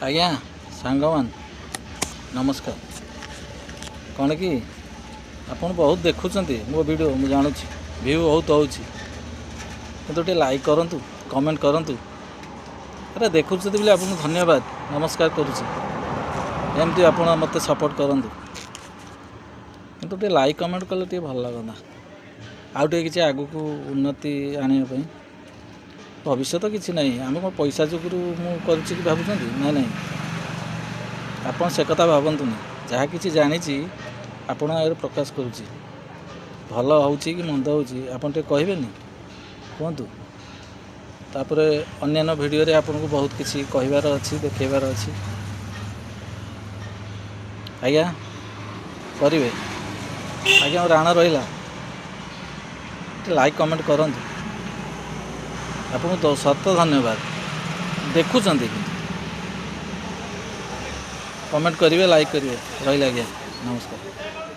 आज्ञा सांगवान नमस्कार। कौन कि आपन बहुत देखुं मो वीडियो मुझे जानूँ व्यू बहुत हो लाइक करूँ कमेंट करूँ। अरे देखुं बोले आपको धन्यवाद नमस्कार करुँची आप मत सपोर्ट करूँ कि लाइक कमेंट कले टे भल लगता आउटे कि आगु को उन्नति आने भविष्य तो किसी ना आम कौन पैसा जुगुरु मुझे भावुँ ना ना आप से कथा भावतुनि जहाँ कि जानी आपण आगे प्रकाश करुँची भल हो कि मंद हो कहे कहतु तापर अन्य वीडियो रे आपन को बहुत किसी कहबार अच्छी देखेबार अच्छी आज्ञा करेंगे आज्ञा राणा रहा लाइक कमेंट करूँ आपको सत धन्यवाद देखुं कमेंट करेंगे लाइक करेंगे रहा आज्ञा नमस्कार।